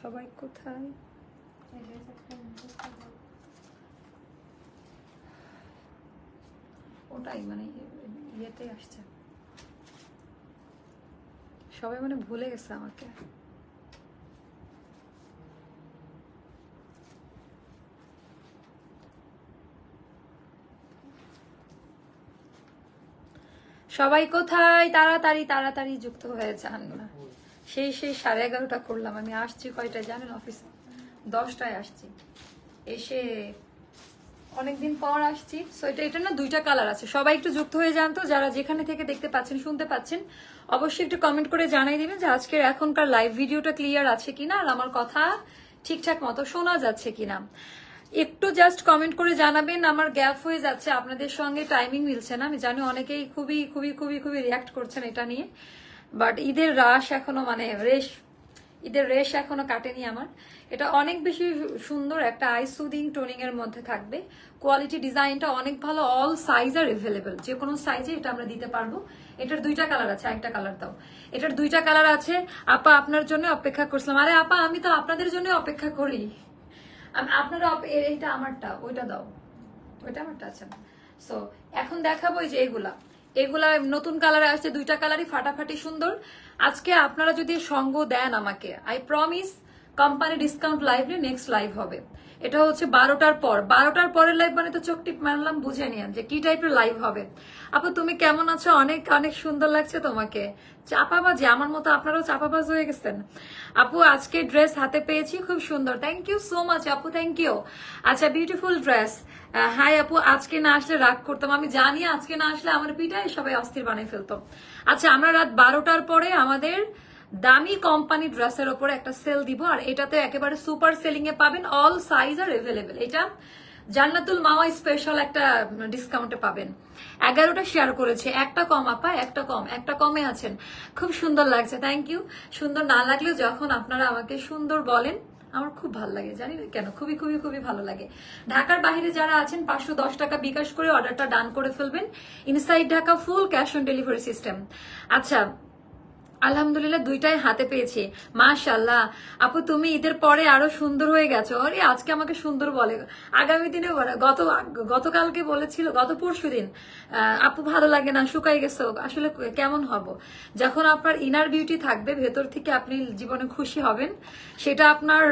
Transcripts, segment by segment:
সবাই কোথায়? ওটাই মানে ইয়েতে আসছে, সবাই মানে ভুলে গেছে আমাকে। সবাই কোথায়? তাড়াতাড়ি তাড়াতাড়ি যুক্ত হয়ে যান। সেই 11:30 করলাম, আমি আসছি কয়টায় জানেন? অফিসে 10টায় আসছি, এসে অনেকদিন পর আসছি। সো এটা না দুইটা কালার আছে, সবাই একটু যুক্ত হয়ে যান তো, যারা যেখানে থেকে দেখতে পাচ্ছেন শুনতে পাচ্ছেন অবশ্যই একটু কমেন্ট করে জানাই দিবেন যে আজকের এখনকার লাইভ ভিডিওটা ক্লিয়ার আছে কিনা, আর আমার কথা ঠিকঠাক মতো শোনা যাচ্ছে কিনা। একটু জাস্ট কমেন্ট করে জানাবেন। আমার গ্যাপ হয়ে যাচ্ছে, আপনাদের সঙ্গে টাইমিং মিলছে না, আমি জানি অনেকেই খুবই খুবই খুবই খুবই রিয়াক্ট করছেন এটা নিয়ে, বাট ঈদের রাশ এখনো মানে ঈদের রেশ এখনো কাটেনি আমার। এটা অনেক বেশি সুন্দর একটা আই সুদিং টোনিং এর মধ্যে থাকবে। কোয়ালিটি ডিজাইনটা অনেক ভালো, অল সাইজ আর এভেলেবেল, যে কোনো সাইজে এটা আমরা দিতে পারবো। এটার দুইটা কালার আছে, একটা কালার দাও। এটার দুইটা কালার আছে। আপা আপনার জন্য অপেক্ষা করছিলাম। আরে আপা আমি তো আপনাদের জন্য অপেক্ষা করি। আপনারা এইটা আমারটা, ওইটা দাও, ওইটা আমারটা আছে। সো এখন দেখাবো এই যে এগুলা নতুন কালারে আসছে, দুইটা কালারই ফাটাফাটি সুন্দর। আজকে আপনারা যদি সঙ্গ দেন আমাকে, I promise company discount live নিয়ে নেক্সট লাইভ হবে। এটা হচ্ছে 12টার পর, 12টার পরের লাইভ মানে তো চোখ টিপ মারলাম, বুঝে নিন যে কি টাইপের লাইভ হবে। আপু তুমি কেমন আছো? অনেক অনেক সুন্দর লাগছে তোমাকে। চাপাবাজি আমার মতো আপনারাও চাপাবাজ হয়ে গেছেন। আপু আজকে ড্রেস হাতে পেয়েছি, খুব সুন্দর, থ্যাংক ইউ সো মাচ আপু, থ্যাংক ইউ। আচ্ছা বিউটিফুল ড্রেস। হাই আপু, আজকে না আসলে রাগ করতাম, আমি জানি আজকে না আসলে আমার পিঠায় সবাই অস্থির বানিয়ে ফেলতো। আচ্ছা আমরা রাত 12টার পরে আমাদের দামি কোম্পানি ড্রেসের ওপরে একটা সেল দিব, আর এটাতে একেবারে সুপার সেলিং এ পাবেন, অল সাইজ আর এভেলেবেল। এটা জান্নাতুল মাওয়া স্পেশাল একটা ডিসকাউন্টে পাবেন। 11টা শেয়ার করেছে, একটা কম আপা, একটা কমে আছেন। খুব সুন্দর লাগছে, থ্যাংক ইউ। সুন্দর না লাগলেও যখন আপনারা আমাকে সুন্দর বলেন আমার খুব ভালো লাগে, জানি না কেন, খুবই খুবই খুবই ভালো লাগে। ঢাকার বাইরে যারা আছেন 510 টাকা বিকাশ করে অর্ডারটা ডান করে ফেলবেন। Inside Dhaka full cash on delivery system. আচ্ছা আলহামদুলিল্লাহ দুইটাই হাতে পেয়েছি, মাশাআল্লাহ। আপু তুমি ঈদের পরে আরো সুন্দর হয়ে গেছো। আরে আজকে আমাকে সুন্দর বলে, আগামী দিনে বলে। গতকালকে বলেছিল, গত পরশুদিন, আপু ভালো লাগে না, শুকাই গেছো। আসলে কেমন হব? যখন আপনার ইনার বিউটি থাকবে, ভেতর থেকে আপনি জীবনে খুশি হবেন, সেটা আপনার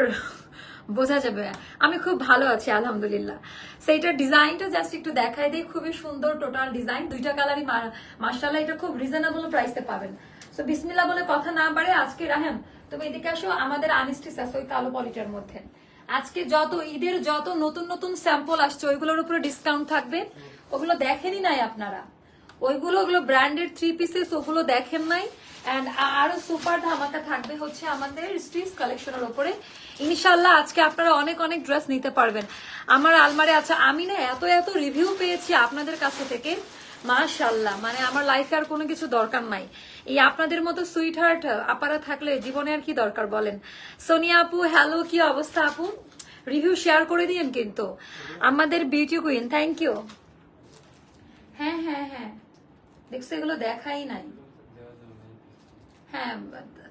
বোঝা যাবে। আমি খুব ভালো আছি আলহামদুলিল্লাহ। সেইটার ডিজাইনটা জাস্ট একটু দেখাই দিই, খুবই সুন্দর টোটাল ডিজাইন, দুইটা কালারই মাশাআল্লাহ। এটা খুব রিজনেবল প্রাইসে পাবেন। তো বিসমিল্লাহ বলে কথা না বাড়ে আজকে রাহেম তুমি এদিকে আসো, আমাদের আনিস্টিস আছে ওই কালো পলিটার মধ্যে। আজকে যত ঈদের যত নতুন নতুন স্যাম্পল আসছে ওইগুলোর উপরে ডিসকাউন্ট থাকবে, ওগুলো দেখেনই নাই আপনারা। ওগুলো ব্র্যান্ডেড 3 পিসেস, ওগুলো দেখেন নাই। এন্ড আরো সুপার ধামাকা থাকবে হচ্ছে আমাদের স্ট্রিচ কালেকশনের উপরে। ইনশাআল্লাহ আজকে আপনারা অনেক অনেক ড্রেস নিতে পারবেন। আমার আলমারি আছে, আমি না এত এত রিভিউ পেয়েছি আপনাদের কাছে থেকে, মাশাআল্লাহ। মানে আমার লাইফে আর কোনো কিছু দরকার নাই, এই আপনাদের মতো সুইট হার্ট আপারা থাকলে জীবনে আর কি দরকার বলেন। সোনিয়া আপু হ্যালো, কি অবস্থা আপু? রিভিউ শেয়ার করে দিন কিন্তু আমাদের বিউটি কুইন, থ্যাংক ইউ। হ্যাঁ হ্যাঁ হ্যাঁ দেখছো, এগুলো দেখাই নাই। হ্যাঁ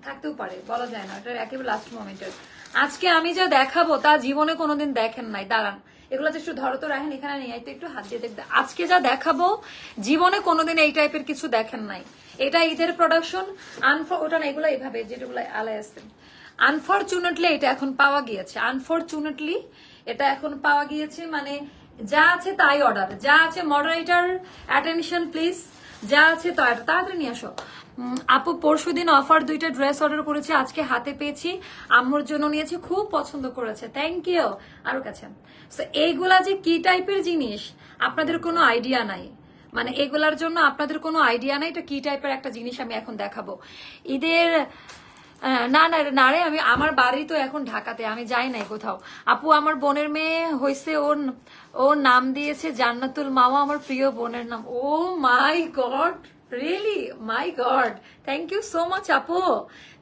থাকতেও পারে, বলা যায় না, এটা একেবারে লাস্ট মোমেন্টের। আজকে আমি যা দেখাবো তা জীবনে কোনোদিন দেখেন নাই। দাঁড়ান এগুলো একটু ধরো তো, রাখেন এখানে নিয়ে তো একটু হাত দিয়ে দেখতে। আজকে যা দেখাবো জীবনে কোনোদিন এই টাইপের কিছু দেখেন নাই। এটা ঈদের প্রোডাকশন। ওটা না, এগুলো এইভাবে যেগুলো আলাই আসছে। আনফরচুনেটলি এটা এখন পাওয়া গিয়েছে, আনফরচুনেটলি এটা এখন পাওয়া গিয়েছে। মানে যা আছে তাই অর্ডার, যা আছে মডারেটর অ্যাটেনশন প্লিজ, যা আছে তাড়াতাড়ি নিয়ে আসো। আপু পরশুদিন অফার দুইটা ড্রেস অর্ডার করেছি, আজকে হাতে পেয়েছি, আম্মুর জন্য নিয়েছি, খুব পছন্দ করেছে, থ্যাংক ইউ। আরো কাছে এইগুলা যে কি টাইপের জিনিস আপনাদের কোনো আইডিয়া নাই, মানে এগুলার জন্য আপনাদের কোনো আইডিয়া নাই এটা কি টাইপের একটা জিনিস আমি এখন দেখাবো ঈদের। না না না রে, আমি আমার বাড়ি তো এখন ঢাকাতে, আমি যাই নাই কোথাও। আপু আমার বোনের মেয়ে হয়েছে, ওর নাম দিয়েছে জান্নাতুল মাওয়া, আমার প্রিয় বোনের নাম। Oh my god, really my god, thank you so much আপু,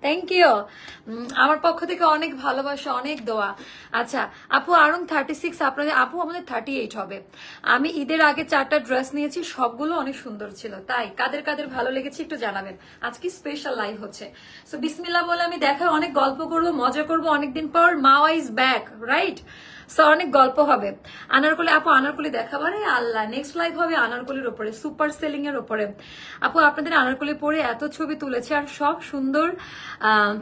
থ্যাংক ইউ। আমার পক্ষ থেকে অনেক ভালোবাসা, অনেক দোয়া। আচ্ছা আপু, আরং 36 আপনাদের, আপু আমাদের 38 হবে। আমি ঈদের আগে 4টা ড্রেস নিয়েছি, সবগুলো অনেক সুন্দর ছিল, তাই কাদের কাদের ভালো লেগেছে একটু জানাবেন। আজকে স্পেশাল লাইভ হচ্ছে, সো বিসমিল্লাহ বলে আমি দেখাই, অনেক গল্প করবো, মজা করবো, অনেকদিন পর মাওয়া ইজ ব্যাক, রাইট? সো অনেক গল্প হবে। আনারকলি আপু, আনারকলি দেখাবারে আল্লাহ, নেক্সট লাইভ হবে আনারকলির উপরে, সুপার সেলিং এর উপরে। আপু আপনাদের আনারকলি পরে এত ছবি তুলেছে আর সব সুন্দর,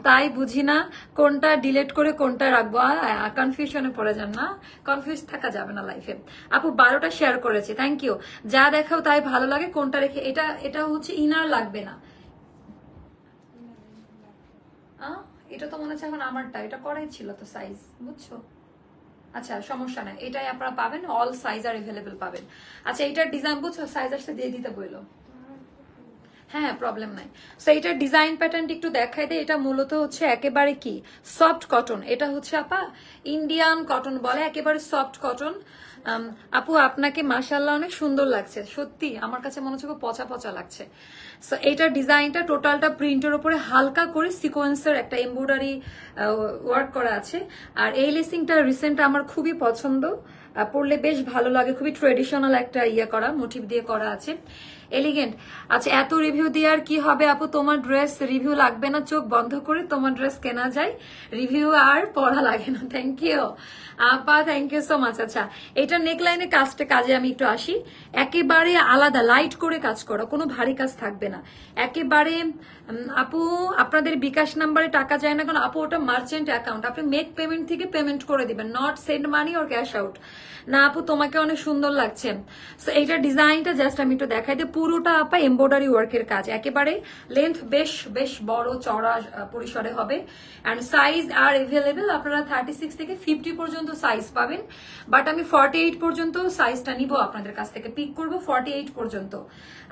তাই বুঝি না কোনটা ডিলিট করে কোনটা রাখবো, কনফিউশনে পড়ে যান না, কনফিউজ থাকা যাবে না লাইফে। আপু 12টা শেয়ার করেছে, থ্যাংক ইউ। যা দেখাও তাই ভালো লাগে, কোনটা রেখে, এটা এটা হচ্ছে ইনার লাগবে না, এটা তো মনে হচ্ছে এখন আমারটা, এটা করাই ছিল তো সাইজ, বুঝছো? আচ্ছা সমস্যা নাই, এটাই আপনারা পাবেন, অল সাইজ আর এভেলেবেল পাবেন। আচ্ছা এটার ডিজাইন বুঝছো, সাইজ আসলে দিয়ে দিতে বললো, হ্যাঁ প্রবলেম নাই। সো এটার ডিজাইন প্যাটার্নটা একটু দেখাই দেয়। এটা মূলত হচ্ছে একেবারে কি সফট কটন, এটা হচ্ছে আপা ইন্ডিয়ান কটন বলে, একেবারে সফট কটন। আপু আপনাকে মাশাআল্লাহ অনেক সুন্দর লাগছে, সত্যি আমার কাছে মনে হচ্ছে পচা পচা লাগছে। সো এইটার ডিজাইনটা টোটালটা প্রিন্টের উপরে হালকা করে সিকোয়েন্সের একটা এমব্রয়ডারি ওয়ার্ক করা আছে। আর এই লেসিংটা রিসেন্ট আমার খুবই পছন্দ, পরলে বেশ ভালো লাগে, খুবই ট্রেডিশনাল একটা ইয়ে করা, মোটিভ দিয়ে করা আছে, এলিগেন্ট। আচ্ছা এত রিভিউ দিয়ে আর কি হবে আপু, তোমার ড্রেস রিভিউ লাগবে না, চোখ বন্ধ করে তোমার ড্রেস কেনা যায়, রিভিউ আর পড়া লাগে না। থ্যাংক ইউ আপা, থ্যাংক ইউ সো মাচ। আচ্ছা এটা নেকলাইনের কাজে আমি একটু আসি, একেবারে আলাদা লাইট করে কাজ করা, কোনো ভারী কাজ থাকবে না একেবারে। আপু আপনাদের বিকাশ নাম্বারে টাকা যায় না কারণ আপু ওটা মার্চেন্ট অ্যাকাউন্ট, আপনি মেক পেমেন্ট থেকে পেমেন্ট করে দিবেন, not send money or cash out. না আপু তোমাকে অনেক সুন্দর লাগছে। সো এইটার ডিজাইনটা জাস্ট আমি একটু দেখাই দিই, পুরোটা আপা এমব্রয়ডারি ওয়ার্কের কাজ, একেবারে লেন্থ বেশ বেশ বড় চড়া পরিসরে হবে। অ্যান্ড সাইজ আর এভেলেবেল, আপনারা 36 থেকে 50 পর্যন্ত সাইজ পাবেন, বাট আমি 48 পর্যন্ত সাইজটা নিব আপনাদের কাছ থেকে, পিক করব 48 পর্যন্ত।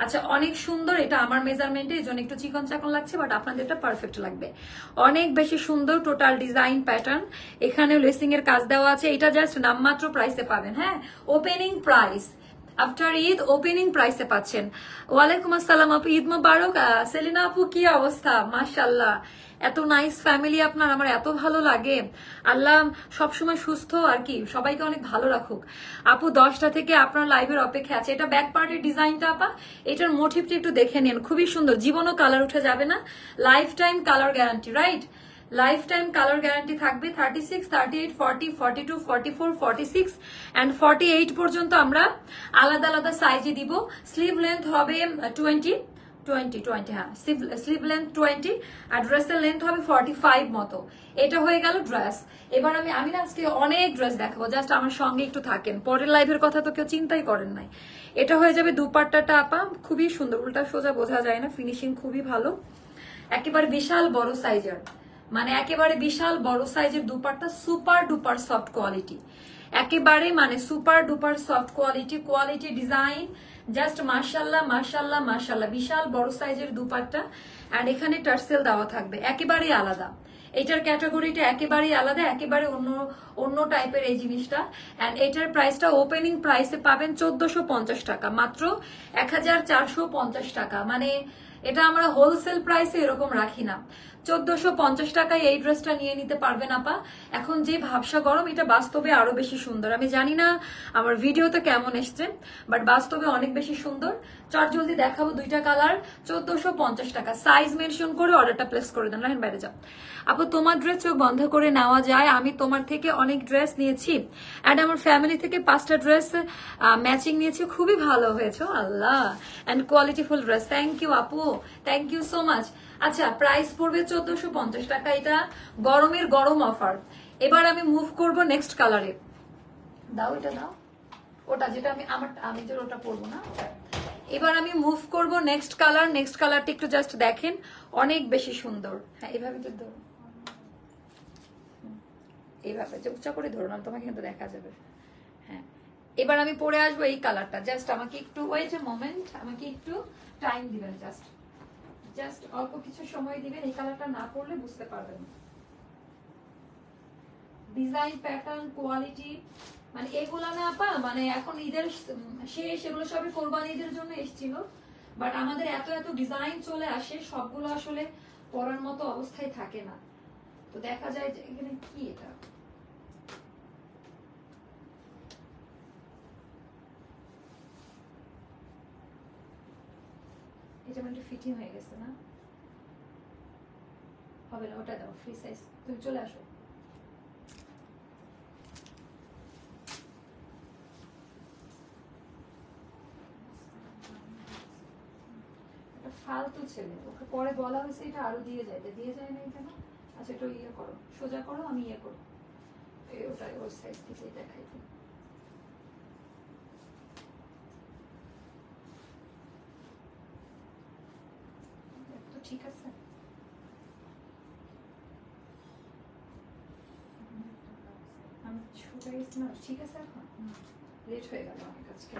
আচ্ছা অনেক সুন্দর, এটা আমার মেজারমেন্টে এই জন্য একটু চিকন চাকন লাগছে, বাট আপনাদেরটা পারফেক্ট লাগবে, অনেক বেশি সুন্দর টোটাল ডিজাইন প্যাটার্ন। এখানেও লেসিং এর কাজ দেওয়া আছে, এটা জাস্ট নামমাত্র প্রাইসে পাবেন, হ্যাঁ opening price, after Eid opening প্রাইসে পাচ্ছেন। ওয়ালাইকুম আসসালাম আপু, ঈদ মোবারক। সেলিনা আপু কি অবস্থা, মাশাআল্লাহ এত নাইস ফ্যামিলি আপনার, আমার এত ভালো লাগে, আল্লাহ সবসময় সুস্থ আর কি সবাইকে অনেক ভালো রাখুক। আপু 10টা থেকে আপনার লাইভের অপেক্ষা আছে। এটা ব্যাক পার্টের ডিজাইনটা আপা, এটার মোটিভটা একটু দেখে নিন, খুবই সুন্দর, জীবনও কালার উঠে যাবে না, life time colour guarantee, right? Life time colour guarantee থাকবে। 36, 38, 40, 42, 44, 46 অ্যান্ড 48 পর্যন্ত আমরা আলাদা আলাদা সাইজে দিব। স্লিভ লেন্থ হবে 20, হ্যাঁ স্লিভ লেন্থ 20 আর ড্রেসের লেন্থ হবে 45 মতো। এটা হয়ে গেল ড্রেস। এবার আমি না আজকে অনেক ড্রেস দেখাবো, জাস্ট আমার সঙ্গে একটু থাকেন, পরের লাইভের কথা তো কেউ চিন্তাই করেন নাই। এটা হয়ে যাবে দুপাট্টাটা আপা, খুবই সুন্দর, উল্টা সোজা বোঝা যায় না, ফিনিশিং খুবই ভালো, একেবারে বিশাল বড় সাইজের, মানে একেবারে বিশাল বড় সাইজের dupatta, super duper soft quality, একেবারে মানে super duper soft quality design, just মাশাআল্লাহ মাশাআল্লাহ মাশাআল্লাহ, বিশাল বড় সাইজের দুপাট্টা। এন্ড এখানে টার্সেল দেওয়া থাকবে, একেবারে আলাদা, এটার ক্যাটাগরিটা একেবারে আলাদা, একেবারে অন্য টাইপের এই জিনিসটা। এন্ড এটার প্রাইসটা ওপেনিং প্রাইসে পাবেন 1450 টাকা, মাত্র 1450 টাকা, মানে এটা আমরা হোলসেল প্রাইসে এরকম রাখি না। 1450 টাকায় এই ড্রেসটা নিয়ে নিতে পারবেন আপা। এখন যে ভাবসা গরম, এটা বাস্তবে আরো বেশি সুন্দর, আমি জানি না আমার ভিডিওতে কেমন এসছে, বাট বাস্তবে অনেক বেশি সুন্দর। চট জলদি দেখাবো দুইটা কালার, 1450 টাকা, সাইজ মেনশন করে অর্ডারটা প্লেস করে দেন, রাখেন বাইরে যাও। আপু তোমার ড্রেস চোখ বন্ধ করে নেওয়া যায়, আমি তোমার থেকে অনেক ড্রেস নিয়েছি অ্যান্ড আমার ফ্যামিলি থেকে 5টা ড্রেস ম্যাচিং নিয়েছি, খুবই ভালো হয়েছে Allah, and qualityful dress, thank you আপু, থ্যাংক ইউ সো মাচ। আচ্ছা প্রাইস পড়বে 1450 টাকা, এটা গরমের গরম অফার। এবার আমি মুভ করব নেক্সট কালারে, দাও এটা দাও, ওটা যেটা আমি যে ওটা পরবো না। এবার আমি মুভ করব নেক্সট কালার, নেক্সট কালারটা একটু জাস্ট দেখেন, অনেক বেশি সুন্দর। হ্যাঁ এইভাবে তো ধরো, এইভাবে যে উঁচা করে ধরো না, তোমাকে কিন্তু দেখা যাবে। হ্যাঁ এবার আমি পরে আসবো এই কালারটা, জাস্ট আমাকে একটু ওয়েট এ মোমেন্ট, আমাকে একটু টাইম দিবেন, জাস্ট অল্প কিছু সময় দিবেন, এই কালারটা না পড়লে বুঝতে পারবেন ডিজাইন প্যাটার্ন কোয়ালিটি, মানে এগুলা না আপা, মানে এখন ঈদের শেষ, এগুলো সবই কোরবানি ঈদের জন্য এসেছিল, বাট আমাদের এত এত ডিজাইন চলে আসে, সবগুলো আসলে পরার মতো অবস্থায় থাকে না। তো দেখা যায় যে এখানে কি এটা, এটা মানে ফিটিং হয়ে গেছে না, হবে না, ওটা দাও ফ্রি সাইজ। তুমি চলে আসো। ফালতু ছেলে, ওকে পরে বলা হয়েছে এটা আরো দিয়ে যায়, দিয়ে যায় না কেন? আচ্ছা একটু ইয়ে করো, সোজা করো, আমি ইয়ে করো, ওটা ওই সাইজ থেকে দেখাই দিই। তো ঠিক আছে, আমি ছুটে গেছি না, ঠিক আছে। এখন লেট হয়ে গেল অনেক আজকে।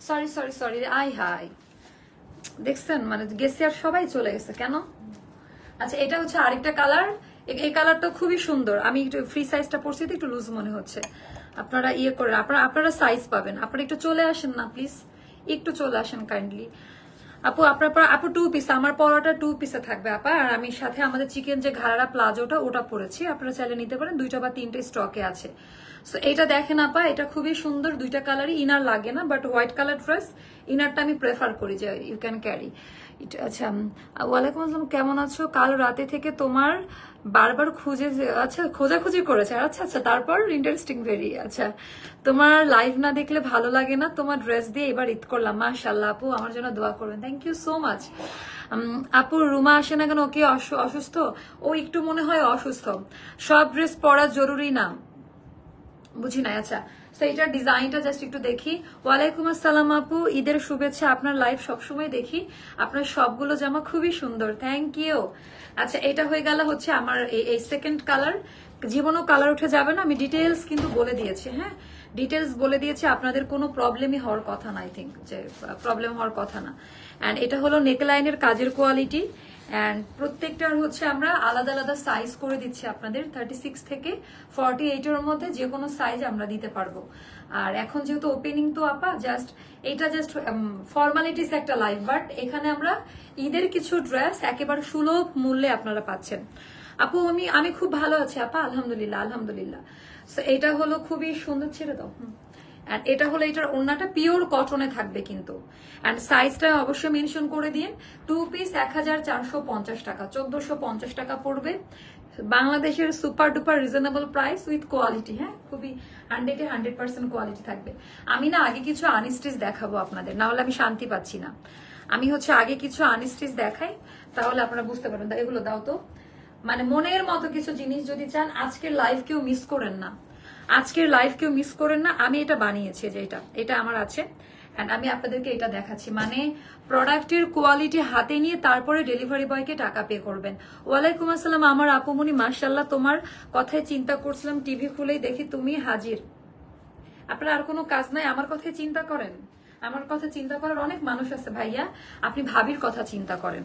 Sorry sorry sorry, I hi, দেখছেন মানে গেছে আর সবাই চলে গেছে কেন? আচ্ছা এটা হচ্ছে আরেকটা কালার, এই কালারটা খুবই সুন্দর। আমি একটু ফ্রি সাইজটা পরছি তো একটু লুজ মনে হচ্ছে, আপনারা ইয়ে করেন, আপনারা সাইজ পাবেন। আপনারা একটু চলে আসেন না প্লিজ, একটু চলে আসেন কাইন্ডলি। আপু আপু 2 পিস, আমার পরাটা 2 পিসে থাকবে আপা। আর আমি সাথে আমাদের চিকেন যে ঘাড়া প্লাজোটা ওটা পরেছি, আপনারা চাইলে নিতে পারেন, 2টা বা 3টে স্টকে আছে। সো এইটা দেখেন আপা, এটা খুবই সুন্দর, 2টা কালারই, ইনার লাগে না, বাট হোয়াইট কালার ড্রেস, ইনারটা আমি প্রেফার করি যে ইউ ক্যান ক্যারি। আচ্ছা ওয়ালাইকুম আসসালাম, কেমন আছো? কাল রাতে থেকে তোমার বারবার খুঁজে, আচ্ছা খোঁজাখুঁজি করেছে, আচ্ছা আচ্ছা, তারপর ইন্টারেস্টিং ভেরি। আচ্ছা তোমার লাইভ না দেখলে ভালো লাগে না, তোমার ড্রেস দিয়ে এবার ঈদ করলাম, মাশাআল্লাহ আপু, আমার জন্য দোয়া করবেন, থ্যাংক ইউ সো মাচ। আপু রুমা আসে না কেন, ওকে অসুস্থ? ও একটু মনে হয় অসুস্থ, সব ড্রেস পরা জরুরি না, বুঝি না। আচ্ছা তো এটার ডিজাইনটা জাস্ট একটু দেখি। ওয়ালাইকুম আসসালাম আপু, ঈদের শুভেচ্ছা, আপনার লাইভ সবসময় দেখি, আপনার সবগুলো জামা খুবই সুন্দর, থ্যাংক ইউ। আচ্ছা এটা হয়ে গেল হচ্ছে আমার এই সেকেন্ড কালার, জীবনও কালার উঠে যাবে না, আমি ডিটেলস কিন্তু বলে দিয়েছি, হ্যাঁ ডিটেলস বলে দিয়েছি, আপনাদের কোনো প্রবলেমই হওয়ার কথা না, আই থিঙ্ক যে প্রবলেম হওয়ার কথা না। অ্যান্ড এটা হলো নেকলাইনের কাজের কোয়ালিটি, অ্যান্ড প্রত্যেকটার হচ্ছে আমরা আলাদা আলাদা সাইজ করে দিচ্ছি আপনাদের, 36 থেকে 48 এর মধ্যে যে কোনো সাইজ আমরা দিতে পারবো। আর এখন যেহেতু ওপেনিং তো আপা, জাস্ট এটা জাস্ট ফর্মালিটিস একটা লাইভ, বাট এখানে আমরা ঈদের কিছু ড্রেস একেবারে সুলভ মূল্যে আপনারা পাচ্ছেন। আপু আমি খুব ভালো আছি আপা, আলহামদুলিল্লাহ আলহামদুলিল্লাহ। এটা হলো খুবই সুন্দর, ছেড়ে দাও। এন্ড এটা হলো, এটার ওড়নাটা পিওর কটনে থাকবে কিন্তু, এন্ড সাইজটা অবশ্যই মেনশন করে দিন। 2 পিস 1450 টাকা, 1450 টাকা পড়বে, বাংলাদেশের super duper reasonable price with quality, হ্যাঁ খুবই 100% কোয়ালিটি থাকবে। আমি না আগে কিছু আনস্টিচ দেখাবো আপনাদের, না হলে আমি শান্তি পাচ্ছি না। আমি হচ্ছে আগে কিছু আনস্টিচ দেখাই, তাহলে আপনারা বুঝতে পারবেন। এগুলো দাও তো, মানে মনের মতো কিছু জিনিস যদি চান, আজকের লাইভ কেউ মিস করেন না, আজকের লাইভ কেউ মিস করেন না। আমি এটা বানিয়েছি, যে এটা আমার আছে, এন্ড আমি আপনাদেরকে এটা দেখাচ্ছি, মানে প্রোডাক্টের কোয়ালিটি হাতে নিয়ে তারপরে ডেলিভারি বয়কে টাকা পে করবেন। ওয়ালাইকুম আসসালাম আমার আপুমনি, মাশাআল্লাহ, তোমার কথাই চিন্তা করছিলাম, টিভি খুলেই দেখি তুমি হাজির। আপনার আর কোনো কাজ নাই, আমার কথাই চিন্তা করেন? আমার কথা চিন্তা করার অনেক মানুষ আছে ভাইয়া, আপনি ভাবির কথা চিন্তা করেন,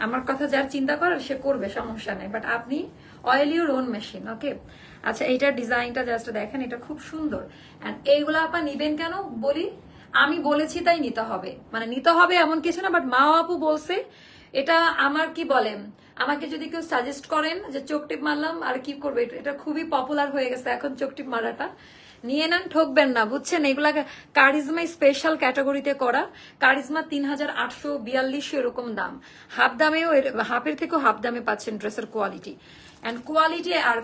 আমার কথা যার চিন্তা করার সে করবে, সমস্যা নেই, বাট আপনি অয়েল ইউর ওন মেশিন, ওকে। আচ্ছা এইটার ডিজাইনটা জাস্ট দেখেন, এটা খুব সুন্দর। এন্ড এইগুলা আপা নিবেন কেন বলি, আমি বলেছি তাই নিতে হবে, মানে নিতে হবে এমন কিছু না, বাট মা আপু বলছে, এটা আমার কি বলে, আমাকে যদি কেউ সাজেস্ট করেন যে চোখ টিপ মারলাম আর কি করবে, এটা খুবই পপুলার হয়ে গেছে এখন চোখ টিপ মারাটা, নিয়ে নেন, ঠকবেন না, বুঝছেন। এগুলা কারিজমা স্পেশাল ক্যাটাগরিতে করা, কারিজমা 3842 এরকম দাম, হাফ দামেও, হাফের থেকেও হাফ দামে পাচ্ছেন ড্রেসের কোয়ালিটি। এন্ড কোয়ালিটি আর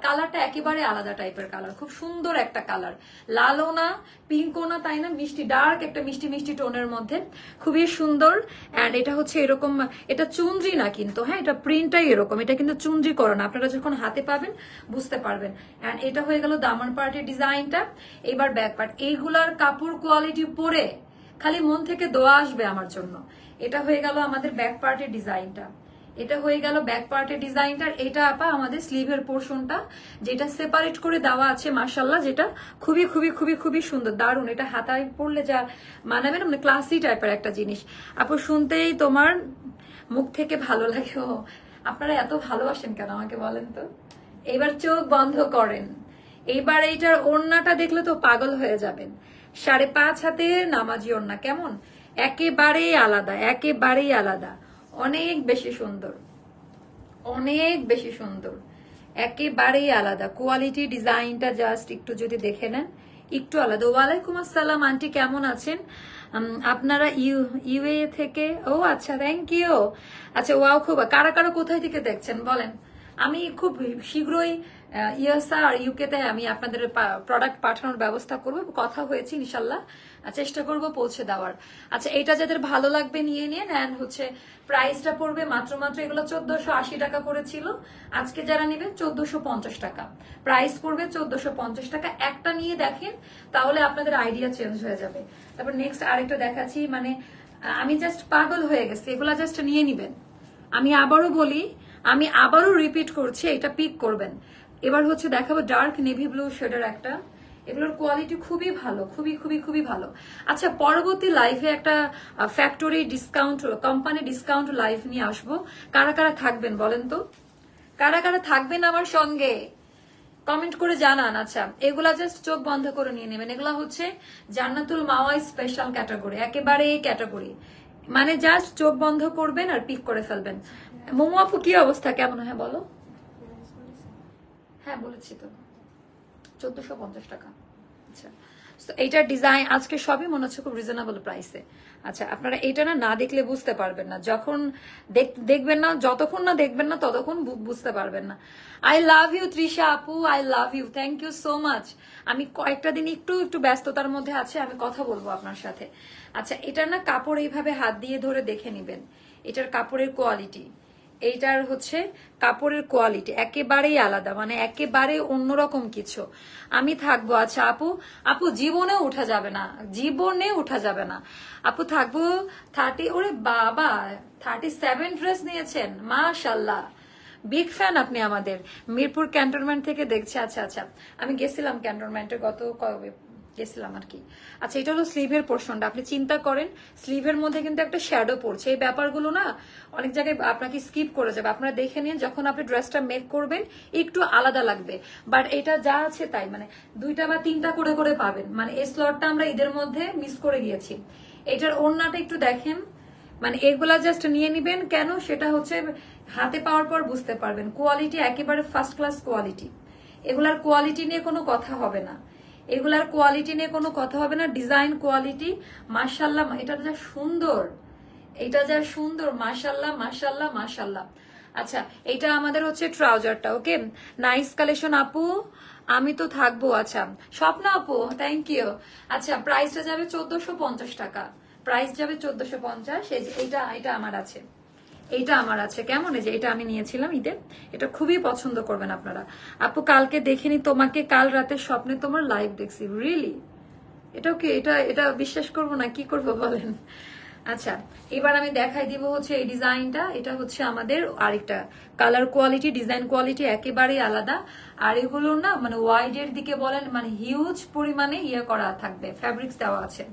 কালারটা একেবারে আলাদা টাইপের কালার, খুব সুন্দর একটা কালার, লালও না পিঙ্কও না, তাই না, মিষ্টি ডার্ক একটা মিষ্টি মিষ্টি টোনের মধ্যে, খুবই সুন্দর। এন্ড এটা হচ্ছে এরকম, এটা চুনরি না কিন্তু, হ্যাঁ এটা প্রিন্টটাই এরকম, এটা কিন্তু চুনরি করে না, আপনারা যখন হাতে পাবেন বুঝতে পারবেন। এন্ড এটা হয়ে গেল দামান পার্টের ডিজাইনটা। এবার ব্যাক পার্ট, এইগুলার কাপড় কোয়ালিটি পরে খালি মন থেকে দোয়া আসবে আমার জন্য। এটা হয়ে গেল আমাদের ব্যাক পার্টের ডিজাইনটা, এটা হয়ে গেল ব্যাক পার্টের ডিজাইনটার। এটা আপা আমাদের স্লিভের পোর্শনটা, যেটা সেপারেট করে দেওয়া আছে, মাশাআল্লাহ, যেটা খুবই খুবই খুবই খুবই সুন্দর, দারুণ। এটা হাতায় পরলে যা মানাবে না, মানে ক্লাসি টাইপের একটা জিনিস। আপু শুনতেই তোমার মুখ থেকে ভালো লাগে। ও আপনারা এত ভালোবাসেন কেন আমাকে বলেন তো? এবার চোখ বন্ধ করেন, এইবার এইটার ওড়নাটা দেখলে তো পাগল হয়ে যাবেন। 5.5 হাতের নামাজি ওড়না, কেমন, একেবারেই আলাদা, একেবারেই আলাদা, অনেক বেশি সুন্দর, অনেক বেশি সুন্দর, একেবারেই আলাদা কোয়ালিটি। ডিজাইনটা জাস্ট একটু যদি দেখে নেন, একটু আলাদা। ওয়ালাইকুম আসসালাম আন্টি, কেমন আছেন আপনারা? ইউএ থেকে? ও আচ্ছা, থ্যাংক ইউ। আচ্ছা ওয়াও, খুব কারা কারা কোথায় থেকে দেখছেন বলেন। আমি খুব শীঘ্রই ইউএসএ আর ইউকেতে আমি আপনাদের প্রোডাক্ট পাঠানোর ব্যবস্থা করব, কথা হয়েছে ইনশাল্লাহ, চেষ্টা করব পৌঁছে দেওয়ার। আচ্ছা এটা যাদের ভালো লাগবে নিয়ে নিন। অ্যান্ড হচ্ছে প্রাইসটা পড়বে মাত্র এগুলো 1480 টাকা করেছিল, আজকে যারা নেবেন 1450 টাকা প্রাইস পড়বে, 1450 টাকা। একটা নিয়ে দেখেন তাহলে আপনাদের আইডিয়া চেঞ্জ হয়ে যাবে। তারপর নেক্সট আরেকটা দেখাচ্ছি, মানে আমি জাস্ট পাগল হয়ে গেছি, এগুলা জাস্ট নিয়ে নিবেন। আমি আবারও বলি, আমি আবারও রিপিট করছি, এটা পিক করবেন। এবার হচ্ছে দেখাবো ডার্ক নেভি ব্লু শেডের একটা, এগুলোর কোয়ালিটি খুবই ভালো, খুবই খুবই খুবই ভালো। আচ্ছা পরবর্তী লাইভে একটা factory discount, company discount live নিয়ে আসবো। কারা কারা থাকবেন বলেন তো, কারা কারা থাকবেন আমার সঙ্গে কমেন্ট করে জানান। আচ্ছা এগুলা জাস্ট চোখ বন্ধ করে নিয়ে নেবেন, এগুলা হচ্ছে জান্নাতুল মাওয়াই স্পেশাল ক্যাটাগরি, একেবারে এই ক্যাটাগরি, মানে জাস্ট চোখ বন্ধ করবেন আর পিক করে ফেলবেন। মোমো আপু কি অবস্থা, কেমন? হ্যাঁ বলো। হ্যাঁ বলেছি তো, 1450 টাকা। আচ্ছা এইটার ডিজাইন আজকে সবই মনে হচ্ছে খুব রিজনেবল প্রাইসে। আচ্ছা আপনারা এটা না দেখলে বুঝতে পারবেন না, যখন দেখবেন না, যতক্ষণ না দেখবেন না ততক্ষণ বুঝতে পারবেন না। আই লাভ ইউ তৃষা আপু, I love you, thank you so much. আমি কয়েকটা দিন একটু ব্যস্ততার মধ্যে আছে, আমি কথা বলবো আপনার সাথে। আচ্ছা এটার না কাপড় এইভাবে হাত দিয়ে ধরে দেখে নিবেন, এটার কাপড়ের কোয়ালিটি, এইটার হচ্ছে কাপড়ের কোয়ালিটি একেবারেই আলাদা, মানে একেবারে অন্যরকম কিছু। আমি থাকবো। আচ্ছা আপু, আপু জীবনে উঠা যাবে না, জীবনে উঠা যাবে না আপু, থাকবো 30। ওরে বাবা 37 ড্রেস নিয়েছেন, মাশাল্লাহ, বিগ ফ্যান আপনি আমাদের। মিরপুর ক্যান্টনমেন্ট থেকে দেখছে। আচ্ছা আচ্ছা আমি গেছিলাম ক্যান্টনমেন্টে গেছিলাম আর কি। আচ্ছা এটা হলো স্লিভের পোর্শনটা, আপনি চিন্তা করেন স্লিভের মধ্যে কিন্তু একটা শ্যাডো পড়ছে, এই ব্যাপারগুলো না অনেক জায়গায় আপনাকে স্কিপ করে যাবে। আপনারা দেখে নিন যখন আপনি ড্রেসটা মেক করবেন একটু আলাদা লাগবে, বাট এটা যা আছে তাই, মানে 2টা বা 3টা করে করে পাবেন। মানে এই স্লটটা আমরা ঈদের মধ্যে মিস করে গিয়েছি। এটার ওড়নাটা একটু দেখেন, মানে এগুলা জাস্ট নিয়ে নিবেন। কেন সেটা হচ্ছে হাতে পাওয়ার পর বুঝতে পারবেন, কোয়ালিটি একেবারে ফার্স্ট ক্লাস কোয়ালিটি। এগুলার কোয়ালিটি নিয়ে কোনো কথা হবে না, এগুলার কোয়ালিটি নিয়ে কোনো কথা হবে না। ডিজাইন কোয়ালিটি মাশাল্লাহ, এটা যা সুন্দর, এটা যা সুন্দর, মাশাল্লাহ মাশাল্লাহ মাশাল্লাহ। আচ্ছা এটা আমাদের হচ্ছে ট্রাউজারটা, ওকে নাইস কালেকশন আপু, আমি তো থাকবো। আচ্ছা স্বপ্ন আপু থ্যাংক ইউ। আচ্ছা প্রাইসটা যাবে 1450 টাকা, প্রাইস যাবে 1450। এটা আমার আছে, এইটা আমার আছে, কেমন? এই যে এটা আমি নিয়েছিলাম ঈদে, এটা খুবই পছন্দ করবেন আপনারা। আপু কালকে দেখিনি তোমাকে, কাল রাতে স্বপ্নে তোমার লাইভ দেখছি, রিয়েলি? এটাও কি, এটা বিশ্বাস করবো না, কি করবো বলেন। আচ্ছা এবার আমি দেখাই দিব হচ্ছে এই ডিজাইনটা, এটা হচ্ছে আমাদের আরেকটা কালার কোয়ালিটি, ডিজাইন কোয়ালিটি একেবারেই আলাদা। আর এগুলো না মানে ওয়াইডের দিকে বলেন, মানে হিউজ পরিমাণে ইয়ে করা থাকবে, ফ্যাব্রিক্স দেওয়া আছে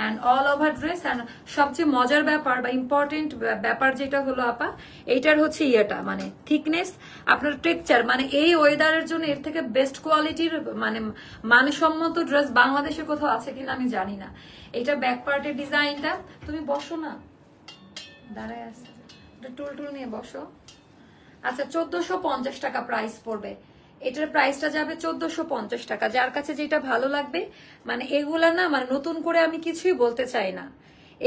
and all over dress. And সবচেয়ে মজার ব্যাপার বা ইম্পর্টেন্ট ব্যাপার যেটা হলো আপা, এইটার হচ্ছে ইয়েটা মানে থিকনেস, আপনার টেক্সচার, মানে এই ওয়েদারের জন্য এর থেকে বেস্ট কোয়ালিটির মানে মানসম্মত ড্রেস বাংলাদেশে কোথাও আছে কিনা আমি জানি না। এটা ব্যাক পার্টের ডিজাইনটা, তুমি বসো না, দাঁড়ায় আছে, টুল নিয়ে বসো। আচ্ছা 1450 টাকা প্রাইস পড়বে, এটার প্রাইসটা যাবে 1450 টাকা। যার কাছে যেটা ভালো লাগবে, মানে এগুলা না মানে নতুন করে আমি কিছুই বলতে চাই না,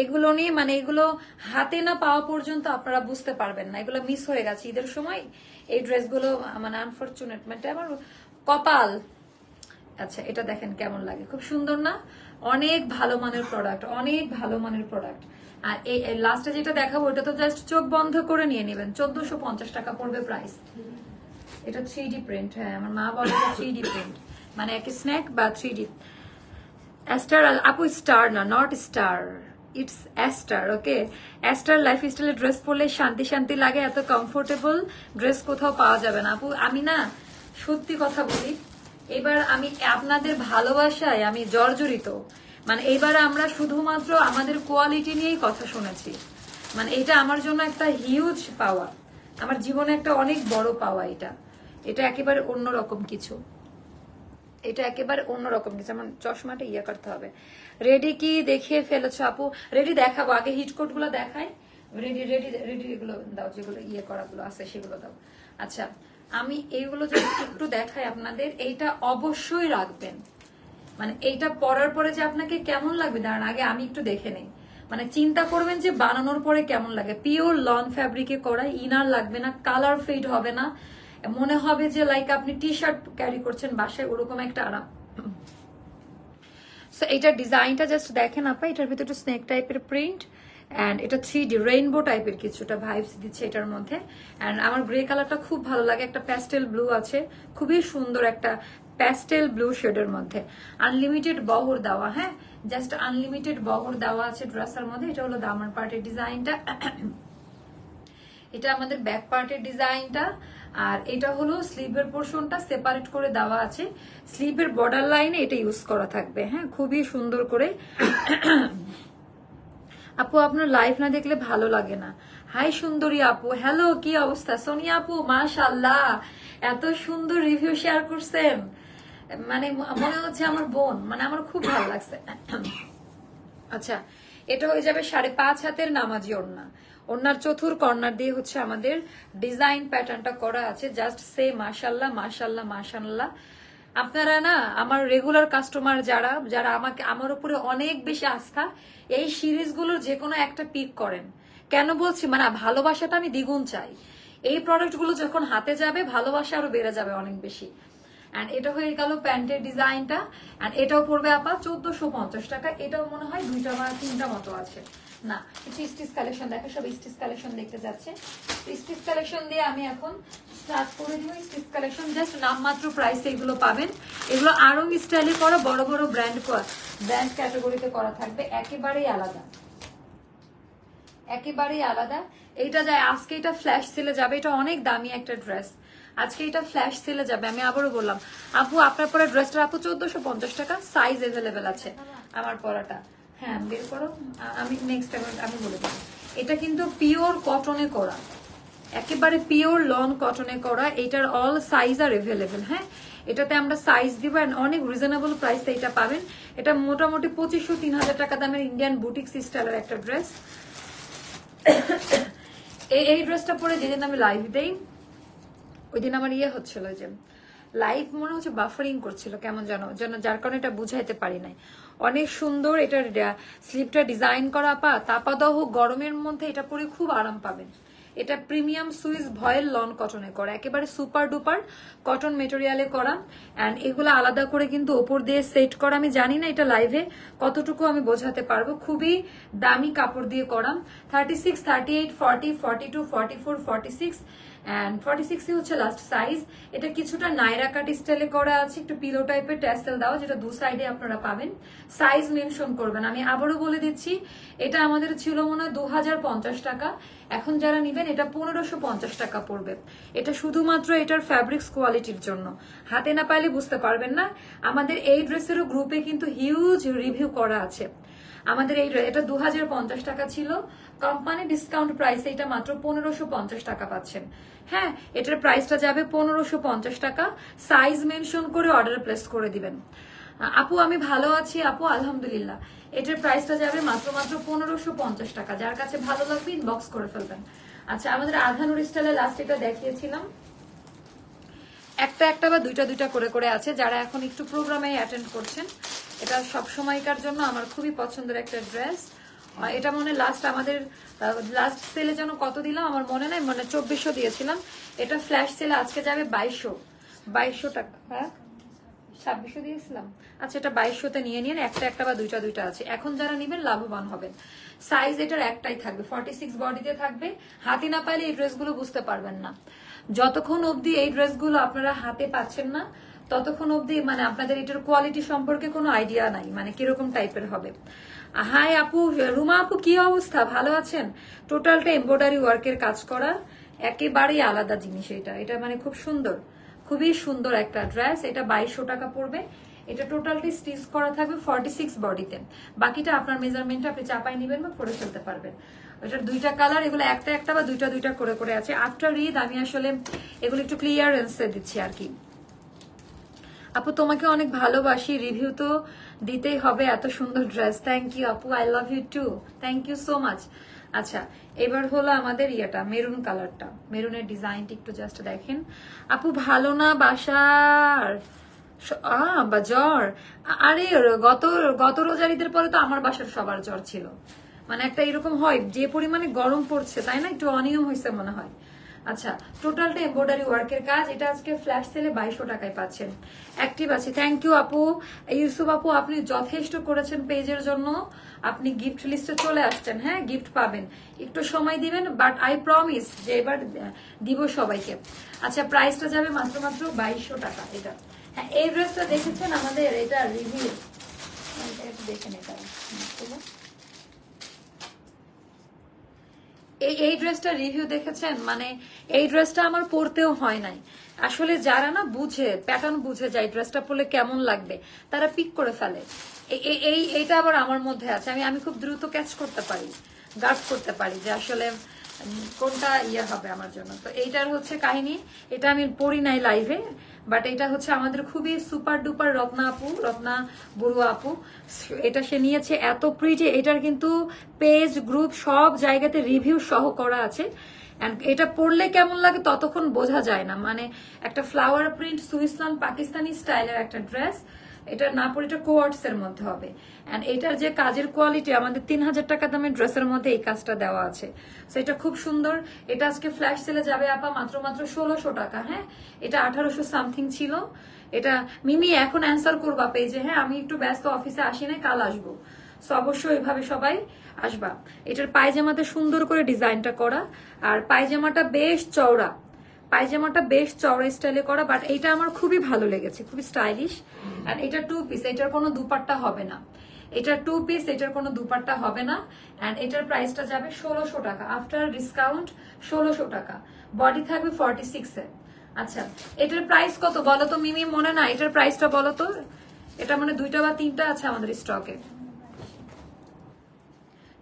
এগুলো নিয়ে মানে এগুলো হাতে না পাওয়া পর্যন্ত আপনারা বুঝতে পারবেন না, এগুলো মিস হয়ে গেছে ঈদের সময় এই ড্রেসগুলো, মানে আনফরচুনেট, মানে আমার কপাল। আচ্ছা এটা দেখেন কেমন লাগে, খুব সুন্দর না? অনেক ভালো মানের প্রোডাক্ট, অনেক ভালো মানের প্রোডাক্ট। আর এই লাস্টে যেটা দেখাবো ওটা তো জাস্ট চোখ বন্ধ করে নিয়ে নেবেন, 1450 টাকা পড়বে প্রাইস। এটা 3D প্রিন্ট, হ্যাঁ আমার মা বলে 3D প্রিন্ট, মানে একটা স্ন্যাক বা 3D। অ্যাস্টার আপু, স্টার না, not star, it's Aster, okay. Aster লাইফস্টাইলের ড্রেস পরলে শান্তি শান্তি লাগে, এত কমফোর্টেবল ড্রেস কোথাও পাওয়া যাবে না আপু। আমি না সত্যি কথা বলি, এবার আমি আপনাদের ভালোবাসায় আমি জর্জরিত, মানে এইবার আমরা শুধুমাত্র আমাদের কোয়ালিটি নিয়েই কথা শুনেছি, মানে এটা আমার জন্য একটা হিউজ পাওয়া, আমার জীবনে একটা অনেক বড় পাওয়া, এটা একেবারে অন্যরকম কিছু। এটা একেবারে অন্যরকম কিছু, যেমন চশমাটা ইয়ে করতে হবে। রেডি কি দেখিয়ে ফেলেছো আপু? রেডি দেখাবো, আগে হিট কোট গুলো দেখাই। রেডি রেডি রেডি এগুলো দাও, যেগুলো ইয়ে করাগুলো আছে সেগুলো দাও। আচ্ছা, আমি এইগুলো যদি একটু দেখাই আপনাদের, এইটা অবশ্যই রাখবেন। মানে এইটা পরার পরে যে আপনাকে কেমন লাগবে, দাঁড়ান আগে আমি একটু দেখে নেই। মানে চিন্তা করবেন যে বানানোর পরে কেমন লাগে। পিওর লন ফ্যাব্রিকে করা, ইনার লাগবে না, কালার ফেড হবে না, মনে হবে যে লাইক আপনি টি শার্ট ক্যারি করছেন বাসায়, ওরকম একটা আরাম। সো এইটার ডিজাইনটা জাস্ট দেখেন আপা, এটার ভিতরে একটু স্নেক টাইপের প্রিন্ট, অ্যান্ড এটা 3D রেইনবো টাইপের কিছুটা ভাইবস দিচ্ছে এটার মধ্যে। অ্যান্ড আমার গ্রে কালারটা খুব ভালো লাগে, একটা প্যাস্টেল ব্লু আছে, খুবই সুন্দর একটা প্যাস্টেল ব্লু শেডের মধ্যে। আনলিমিটেড বহর দেওয়া, হ্যাঁ জাস্ট আনলিমিটেড বহর দেওয়া আছে ড্রেসের মধ্যে। এটা হলো দামার পার্টের ডিজাইনটা, এটা আমাদের ব্যাক পার্টের ডিজাইনটা, আর এটা হলো স্লিভের পোর্শনটা সেপারেট করে দেওয়া আছে। স্লিভের বর্ডার লাইনে এটা ইউজ করা থাকবে, হ্যাঁ খুবই সুন্দর করে। আপু আপনার লাইভ না দেখলে ভালো লাগে না। হাই সুন্দরী আপু, হ্যালো কি অবস্থা? সোনিয়া আপু মাশাআল্লাহ, এত সুন্দর রিভিউ শেয়ার করছেন, মানে মনে হচ্ছে আমার বোন, মানে আমার খুব ভালো লাগছে। আচ্ছা, এটা হয়ে যাবে 5.5 হাতের নামাজি ওড়না। ওড়নার চতুর কর্নার দিয়ে হচ্ছে আমাদের ডিজাইন প্যাটার্নটা করা আছে। জাস্ট সে মাশাআল্লাহ মাশাআল্লাহ মাশাআল্লাহ। আপনারা না আমার রেগুলার কাস্টমার যারা যারা আমাকে, আমার উপরে অনেক বেশি আস্থা, এই সিরিজগুলোর যে কোনো একটা পিক করেন। কেন বলছি, মানে ভালোবাসাটা আমি দ্বিগুণ চাই। এই প্রোডাক্টগুলো যখন হাতে যাবে, ভালোবাসা আরো বেড়ে যাবে অনেক বেশি। এন্ড এটা হয়ে গেল প্যান্টের ডিজাইনটা, এন্ড এটাও পড়বে আপা 1450 টাকা। এটাও মনে হয় 2টা বা 3টা মতো আছে। না, কিছু স্টিচ কালেকশন দেখো, সব স্টিচ কালেকশন দেখতে যাচ্ছে। স্টিচ কালেকশন দিয়ে আমি এখন স্টার্ট করে দিব। স্টিচ কালেকশন জাস্ট নামমাত্র প্রাইসে এগুলো পাবেন। এগুলো আরং স্টাইলে করা, বড় বড় ব্র্যান্ড ক্যাটাগরিতে করা থাকবে, একেবারেই আলাদা, একেবারেই আলাদা। এইটা যায় আজকে, এটা ফ্ল্যাশ সেলে যাবে, এটা অনেক দামি একটা ড্রেস, আজকে এটা ফ্ল্যাশ সেলে যাবে। আমি আবারও বললাম আপু আপনার পরে ড্রেসটা আপু 1450 টাকা, সাইজ এভেলেবেল আছে আমার পরাটা। হ্যাঁ বের করো, আমি নেক্সট আমি বলে দেবো। এটা কিন্তু পিওর কটনে করা, একেবারে পিওর লন কটনে করা। এটার অল সাইজ আর এভেলেবেল, হ্যাঁ এটাতে আমরা সাইজ দিব, অনেক রিজনেবল প্রাইসে এটা পাবেন। এটা মোটামুটি 2500-3000 টাকা দামের ইন্ডিয়ান বুটিক স্টাইলের একটা ড্রেস। এই ড্রেসটা পরে যেদিন আমি লাইভ দেই, ওই দিন আমার ইয়ে হচ্ছিল যে লাইভ মনে হচ্ছে বাফারিং করছিল কেমন যেন, যার কারণে এটা বুঝাইতে পারি নাই। অনেক সুন্দর এটার স্লিপটা ডিজাইন করা, তাপাদহ গরমের মধ্যে এটা পরে খুব আরাম পাবেন। এটা প্রিমিয়াম সুইস ভয়েল লন কটনে করা, একেবারে সুপার ডুপার কটন মেটেরিয়ালে করা। এন্ড এগুলো আলাদা করে কিন্তু ওপর দিয়ে সেট করা। আমি জানি না এটা লাইভে কতটুকু আমি বোঝাতে পারবো, খুবই দামি কাপড় দিয়ে করা। 36, 38, 40, 42, 44, 46 and 46 হচ্ছে লাস্ট সাইজ। এটা কিছুটা নাইরা কাট স্টাইলে করা আছে, একটু পিলো টাইপের ট্যাসেল দেওয়া, যেটা দু সাইডে আপনারা পাবেন। সাইজ মেনশন করবেন। আমি আবারও বলে দিচ্ছি, এটা আমাদের ছিল মনে হয় 2050 টাকা, এখন যারা নিবেন এটা 1550 টাকা পড়বে। এটা শুধুমাত্র এটার ফ্যাব্রিক্স কোয়ালিটির জন্য, হাতে না পাইলে বুঝতে পারবেন না। আমাদের এই ড্রেসেরও গ্রুপে কিন্তু হিউজ রিভিউ করা আছে। আমাদের এই এটা 2050 টাকা ছিল, কোম্পানি ডিসকাউন্ট প্রাইসে এটা মাত্র 1550 টাকা পাচ্ছেন। হ্যাঁ এটার প্রাইসটা যাবে 1550 টাকা। সাইজ মেনশন করে অর্ডার প্লেস করে দিবেন। আপু আমি ভালো আছি আপু আলহামদুলিল্লাহ। এটার প্রাইসটা যাবে মাত্র 1550 টাকা। যার কাছে ভালো লাগবে ইনবক্স করে ফেলবেন। আচ্ছা, আমাদের আধানুর স্টাইলে লাস্ট এটা দেখিয়েছিলাম, একটা বা দুইটা করে আছে। যারা এখন একটু প্রোগ্রামে অ্যাটেন্ড করছেন, এটা সব সময়কার জন্য আমার খুবই পছন্দের একটা ড্রেস। এটা মনে লাস্ট আমাদের লাস্ট সেলে যেন কত দিলাম আমার মনে নাই, মনে 2400 দিয়েছিলাম। এটা ফ্ল্যাশ সেলে আজকে যাবে 2200 টাকা। হ্যাঁ 2600 দিয়েছিলাম। আচ্ছা, এটা 2200-তে নিয়ে নিন। একটা বা দুইটা আছে। এখন যারা নিবেন লাভবান হবেন। সাইজ এটার একটাই থাকবে, 46 বডিতে থাকবে। হাতে না পাইলে এই ড্রেসগুলো বুঝতে পারবেন না। যতক্ষণ অবধি এই ড্রেসগুলো আপনারা হাতে পাচ্ছেন না, ততক্ষণ অবধি মানে আপনাদের এটার কোয়ালিটি সম্পর্কে কোনো আইডিয়া নাই, মানে কিরকম টাইপের হবে। হাই আপু, রুমা আপু কি অবস্থা, ভালো আছেন? টোটালটা এমব্রয়ডারি ওয়ার্কের কাজ করা, একেবারেই আলাদা জিনিস। এটা মানে খুব সুন্দর, খুবই সুন্দর একটা ড্রেস। এটা 2200 টাকা পড়বে। এটা টোটালটি স্টিচ করা থাকবে 46 বডিতে। বাকিটা আপনার মেজারমেন্টে আপনি চাপাই নিবেন বা করে ফেলতে পারবেন। এটার দুইটা কালার, এগুলো একটা বা দুইটা করে আছে। আফটার ঈদ আমি আসলে এগুলো একটু ক্লিয়ারেন্সে দিচ্ছি আর কি। আপু তোমাকে অনেক ভালোবাসি, রিভিউ তো দিতেই হবে, এত সুন্দর ড্রেস। থ্যাংক ইউ আপু, I love you too, thank you so much. আচ্ছা, এবার হলো আমাদের ইয়েটা মেরুন কালারটা, মেরুনের ডিজাইনটা একটু জাস্ট দেখেন। আপু ভালো না বাসার বা জ্বর? আরে গত গত রোজার ঈদের পরে তো আমার বাসার সবার জ্বর ছিল। মানে একটা এরকম হয় যে পরিমাণে গরম পড়ছে, তাই না, একটু অনিয়ম হয়েছে মনে হয়। আচ্ছা, টোটালটা এমব্রয়ডারি ওয়ার্কের কাজ। এটা আজকে ফ্ল্যাশ সেলে 2200 টাকায় পাচ্ছেন। অ্যাক্টিভ আছে, থ্যাংক ইউ আপু। ইউসুফ আপু আপনি যথেষ্ট করেছেন পেজের জন্য, আপনি গিফট লিস্টে চলে আসছেন। হ্যাঁ, গিফট পাবেন, একটু সময় দিবেন, বাট আই প্রমিস যে এবার দিব সবাইকে। আচ্ছা, প্রাইসটা যাবে মাত্র 2200 টাকা। এটা হ্যাঁ, এই ড্রেসটা দেখেছেন আমাদের, এটা রিভিউ দেখেন। এটা এই ড্রেসটা রিভিউ দেখেছেন? মানে এই ড্রেসটা আমার পরতেও হয় নাই। আসলে যারা না বুঝে, প্যাটার্ন বুঝে যায় ড্রেসটা পরলে কেমন লাগবে, তারা পিক করে ফেলে। এইটা আবার আমার মধ্যে আছে, আমি খুব দ্রুত ক্যাচ করতে পারি, গার্ড করতে পারি যে আসলে কোনটা ইয়ে হবে আমার জন্য। তো এইটার হচ্ছে কাহিনী, এটা আমি পড়ি নাই লাইভে, বাট এটা হচ্ছে আমাদের খুবই সুপার ডুপার রত্না আপু, রত্না বড়ুয়া আপু, এটা সে নিয়েছে। এত প্রিটি, এটার কিন্তু পেজ গ্রুপ সব জায়গাতে রিভিউ সহ করা আছে। এটা পড়লে কেমন লাগে ততক্ষণ বোঝা যায় না। মানে একটা ফ্লাওয়ার প্রিন্ট সুইসলান পাকিস্তানি স্টাইলের একটা ড্রেস, এটা না পরে এটা কোয়ার্টস এর মধ্যে হবে। এন্ড এটার যে কাজের কোয়ালিটি, আমাদের 3000 টাকা দামের ড্রেসের মধ্যে এই কাজটা দেওয়া আছে। তো এটা খুব সুন্দর। এটা আজকে ফ্ল্যাশ সেলে যাবে আপা মাত্র 1600 টাকা। হ্যাঁ, এটা 1800 সামথিং ছিল। এটা মিমি এখন অ্যান্সার করবা পেজে। হ্যাঁ, আমি একটু ব্যস্ত, অফিসে আসি নাই, কাল আসবো। সো অবশ্যই এভাবে সবাই আসবা। এটার পায়জামাতে সুন্দর করে ডিজাইনটা করা, আর পায়জামাটা বেশ চওড়া, পায়জামাটা বেশ চওড়া স্টাইলে করা, বাট এইটা আমার খুবই ভালো লেগেছে, খুবই স্টাইলিশ। আর এটা 2 পিস, এটার কোনো দুপাট্টা হবে না। এটা 2 পিস, এটার কোনো দুপাট্টা হবে না। এন্ড এটার প্রাইসটা যাবে 1600 টাকা, আফটার ডিসকাউন্ট 1600 টাকা। বডি থাকবে 46 এ। আচ্ছা, এটার প্রাইস কত বলো তো মিমি, মনে না? এটার প্রাইসটা বলো তো। এটা মানে 2টা বা 3টা আছে আমাদের স্টকে।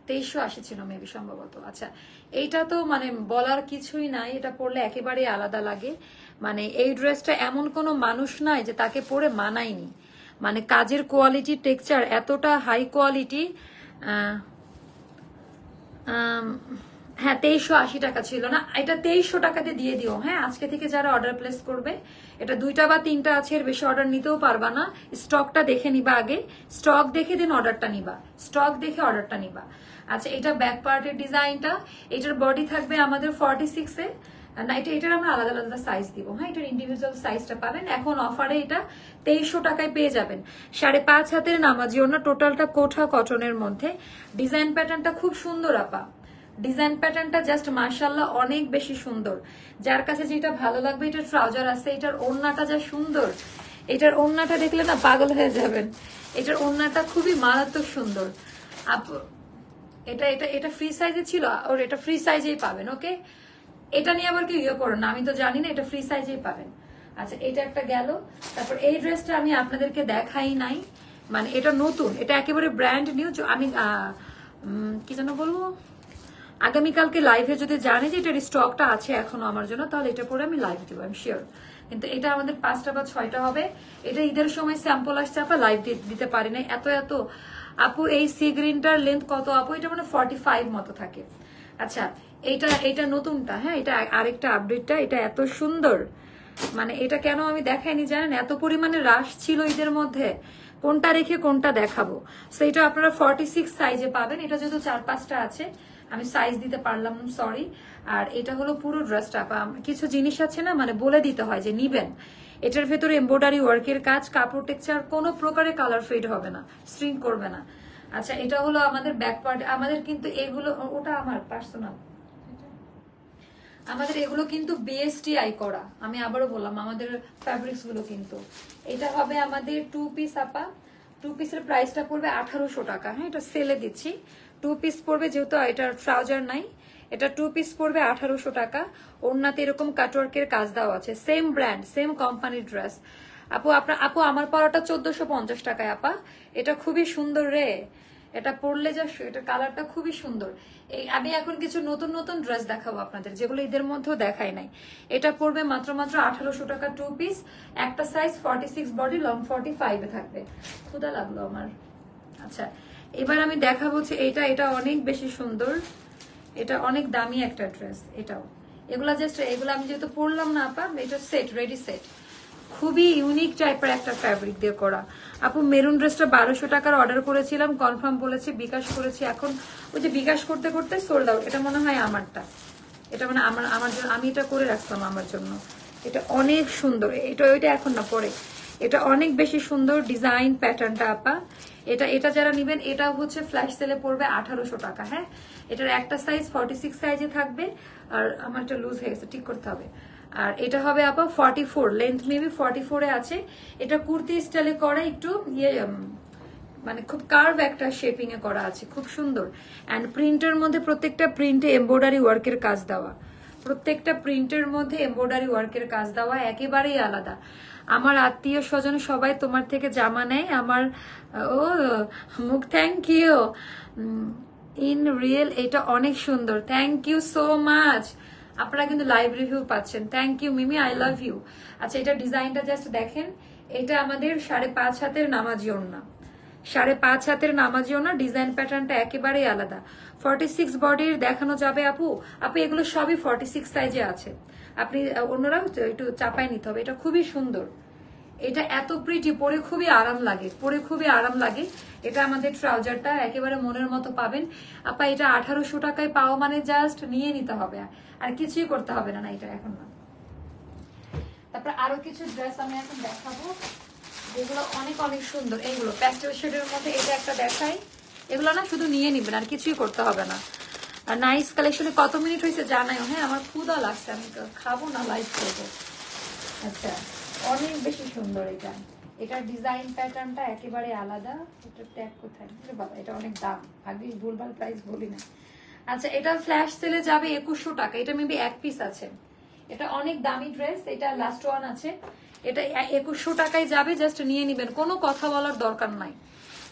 2380 ছিল মেবি সম্ভবত। আচ্ছা, এইটা তো মানে বলার কিছুই নাই, এটা পরলে একেবারে আলাদা লাগে। মানে এই ড্রেসটা এমন কোনো মানুষ নাই যে তাকে পরে মানায়নি। মানে কাজের কোয়ালিটি, টেক্সচার এতটা হাই কোয়ালিটি। হ্যাঁ, 2380 টাকা ছিল না, এটা 2300 টাকাতে দিয়ে দিও। হ্যাঁ, আজকে থেকে যারা অর্ডার প্লেস করবে, এটা 2টা বা 3টা আছে, এর বেশি অর্ডার নিতেও পারবা না। স্টকটা দেখে নিবা আগে, স্টক দেখে দেন অর্ডারটা নিবা, স্টক দেখে অর্ডারটা নিবা। আচ্ছা, এটা ব্যাক পার্টের ডিজাইনটা। এটার বডি থাকবে আমাদের 46 এ। না, এটার আমরা আলাদা আলাদা সাইজ দিব। হ্যাঁ, এটার ইন্ডিভিজুয়াল সাইজটা পাবেন। এখন অফারে এটা 2300 টাকায় পেয়ে যাবেন। 5.5 হাতের নামাজি ওড়না, টোটালটা কোঠা কটনের মধ্যে। ডিজাইন প্যাটার্নটা খুব সুন্দর আপা, ডিজাইন প্যাটার্নটা জাস্ট মাশাআল্লাহ অনেক বেশি সুন্দর। যার কাছে যেটা ভালো লাগবে, এটার ট্রাউজার আছে, এটার ওড়নাটা যা সুন্দর, এটার ওড়নাটা দেখলে না পাগল হয়ে যাবেন। এটার ওড়নাটা খুবই মারাত্মক সুন্দর আপু। এটা এটা এটা ফ্রি সাইজে ছিল, ওর এটা ফ্রি সাইজেই পাবেন। ওকে, এটা নিয়ে আবার কেউ ইয়ে করেন না, আমি তো জানি না, এটা ফ্রি সাইজেই পাবেন। আচ্ছা, এটা একটা গেল। তারপর এই ড্রেসটা আমি আপনাদেরকে দেখাই নাই, মানে এটা নতুন, এটা একেবারে ব্র্যান্ড নিউ। আমি কি যেন বলবো, আগামীকালকে লাইভে যদি জানি যে এটার স্টকটা আছে এখনো আমার জন্য, তাহলে এটা পরে আমি লাইভ দিব, আমি শিওর। কিন্তু এটা আমাদের 5টা বা 6টা হবে। এটা ঈদের সময় স্যাম্পল আসছে আপা, লাইভ দিতে পারি না, এত এত। আপু এই সি গ্রিনটার লেন্থ কত আপু? এটা মানে 45 মতো থাকে। আচ্ছা, এটা নতুনটা। হ্যাঁ, এটা আরেকটা আপডেটটা, এটা এত সুন্দর। মানে এটা কেন আমি দেখাইনি জানেন? এত পরিমাণে রাশ ছিল ঈদের মধ্যে, কোনটা রেখে কোনটা দেখাবো। সো এটা আপনারা 46 সাইজে পাবেন। এটা যেহেতু 4-5টা আছে, আমি সাইজ দিতে পারলাম না, সরি। আর এটা হলো পুরো ড্রেসটা। কিছু জিনিস আছে না, মানে বলে দিতে হয় যে নিবেন। এটার ভেতরে এমব্রয়ডারি ওয়ার্কের কাজ, কাপড় টেক্সচার, কোনো প্রকারে কালার ফেড হবে না, স্ট্রিং করবে না। আচ্ছা, এটা হলো আমাদের ব্যাক পার্ট। আমাদের কিন্তু এগুলো, ওটা আমার পার্সোনাল, আমাদের এগুলো কিন্তু বিএসটিআই করা। আমি আবারও বললাম, আমাদের ফ্যাব্রিক্স গুলো কিন্তু। এটা হবে আমাদের 2 পিস আপা। 2 পিসের প্রাইসটা পড়বে 1800 টাকা। হ্যাঁ, এটা সেলে দিচ্ছি। 2 পিস পড়বে, যেহেতু এটার ট্রাউজার নাই, এটা 2 পিস পড়বে 1800 টাকা। ওড়নাতে এরকম কাটওয়ার্কের কাজ দেওয়া আছে, সেম ব্র্যান্ড, সেম কোম্পানির ড্রেস। আপু আমার পরাটা 1450 টাকায় আপা। এটা খুবই সুন্দর রে, এটা পরলে যা এটা কালারটা খুবই সুন্দর। এই আমি এখন কিছু নতুন নতুন ড্রেস দেখাবো আপনাদের, যেগুলো ঈদের মধ্যেও দেখাই নাই। এটা পড়বে মাত্র 1800 টাকা 2 পিস, একটা সাইজ 46 বডি, লং 45 এ থাকবে। ক্ষুধা লাগলো আমার। আচ্ছা, এবার আমি দেখাবো যে এটা অনেক বেশি সুন্দর, এটা অনেক দামি একটা ড্রেস। এটাও এগুলা জাস্ট এগুলো আমি যেহেতু পরলাম না আপা, এটা সেট, রেডি সেট, খুবই ইউনিক টাইপের একটা ফ্যাব্রিক দিয়ে করা। আপু মেরুন ড্রেসটা 1200 টাকার অর্ডার করেছিলাম, কনফার্ম বলেছি, বিকাশ করেছি, এখন ওই যে বিকাশ করতে করতে সোল্ড আউট। এটা মনে হয় আমারটা, এটা মানে আমার জন্য আমি এটা করে রাখলাম আমার জন্য। এটা অনেক সুন্দর, এটা এখন না পরে, এটা অনেক বেশি সুন্দর ডিজাইন প্যাটার্নটা আপা। এটা যারা নিবেন, এটা হচ্ছে ফ্ল্যাশ সেলে পড়বে 1800 টাকা। হ্যাঁ, এটার একটা সাইজ 46 সাইজে থাকবে, আর আমারটা লুজ হয়ে গেছে, ঠিক করতে হবে। আর এটা হবে আপা 44, লেন্থ মেবি 44 এ আছে। এটা কুর্তি স্টাইলে করা, একটু ইয়ে মানে খুব কার্ভ একটা শেপিং এ করা আছে, খুব সুন্দর। এন্ড প্রিন্টের মধ্যে প্রত্যেকটা প্রিন্টে এমব্রয়ডারি ওয়ার্কের কাজ দেওয়া, প্রত্যেকটা প্রিন্টের মধ্যে এমব্রয়ডারি ওয়ার্কের কাজ দেওয়া, একেবারেই আলাদা। আমার আত্মীয় স্বজন সবাই তোমার থেকে জামা নেয় আমার। ও মুখ, থ্যাংক ইউ ইন রিয়েল, এটা অনেক সুন্দর, থ্যাংক ইউ সো মাচ। আপনারা কিন্তু লাইভ রিভিউ পাচ্ছেন, thank you Mimi, I love you. আচ্ছা, এটা ডিজাইনটা জাস্ট দেখেন, এটা আমাদের 5.5 হাতের নামাজি ওড়না, 5.5 হাতের নামাজি ওড়না, ডিজাইন প্যাটার্নটা একেবারেই আলাদা। 46 বডির দেখানো যাবে আপু, এগুলো সবই 46 সাইজে আছে। আপনি অন্যরা একটু চাপায় নিতে হবে, এটা খুবই সুন্দর, এটা এত প্রিটি, পরে খুবই আরাম লাগে, পরে খুবই আরাম লাগে। এটা আমাদের ট্রাউজারটা একেবারে মনের মতো পাবেন আপা। এটা 1800 টাকায় পাও মানে জাস্ট নিয়ে নিতে হবে, আর কিছুই করতে হবে না, এটা এখন না। তারপর আরো কিছু ড্রেস আমি এখন দেখাবো, যেগুলো অনেক অনেক সুন্দর। এইগুলো প্যাস্টেল শেডের মধ্যে, এটা একটা দেখাই, এগুলো না শুধু নিয়ে নিবেন, আর কিছুই করতে হবে না। আর নাইস কালেকশনে কত মিনিট হয়েছে জানাই। হ্যাঁ, আমার ক্ষুধা লাগছে, আমি খাবো না, লাইভ করবো। আচ্ছা, অনেক বেশি সুন্দর এটা, এটার ডিজাইন প্যাটার্নটা একেবারে আলাদা। এটা ট্যাগ কোথায় বাবা, এটা অনেক দাম, আগে ভুলভাল প্রাইস বলি না। আচ্ছা, এটা ফ্ল্যাশ সেলে যাবে 2100 টাকা, এটা মেবি এক পিস আছে। এটা অনেক দামি ড্রেস, এটা লাস্ট ওয়ান আছে, এটা 2100 টাকায় যাবে, জাস্ট নিয়ে নিবেন, কোনো কথা বলার দরকার নাই,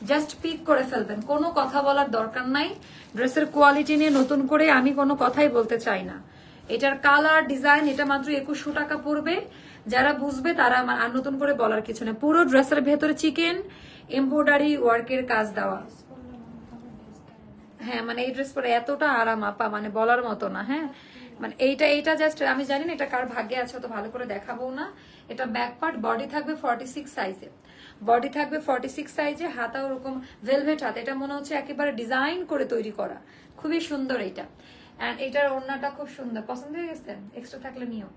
জাস্ট পিক করে ফেলবেন, কোনো কথা বলার দরকার নাই। ড্রেসের কোয়ালিটি নিয়ে নতুন করে আমি কোনো কথাই বলতে চাই না। এটার কালার ডিজাইন, এটা মাত্র 2100 টাকা পড়বে। যারা বুঝবে তারা, আমার আর নতুন করে বলার কিছু নেই। পুরো ড্রেসের ভেতরে চিকেন এমব্রয়ডারি ওয়ার্কের কাজ দেওয়া। হ্যাঁ, মানে এই ড্রেস পরে এতটা আরাম আপা, মানে বলার মতো না। হ্যাঁ, মানে এইটা জাস্ট আমি জানি না এটা কার ভাগ্যে আছে, তো ভালো করে দেখাবো না। এটা ব্যাক পার্ট, বডি থাকবে 46 সাইজে, বডি থাকবে 46 সাইজে, হাতা ওরকম ভেলভেট হাত, এটা মনে হচ্ছে একেবারে ডিজাইন করে তৈরি করা, খুবই সুন্দর এটা। এন্ড এটার ওড়নাটা খুব সুন্দর, পছন্দ হয়ে গেছে, এক্সট্রা থাকলে নিও।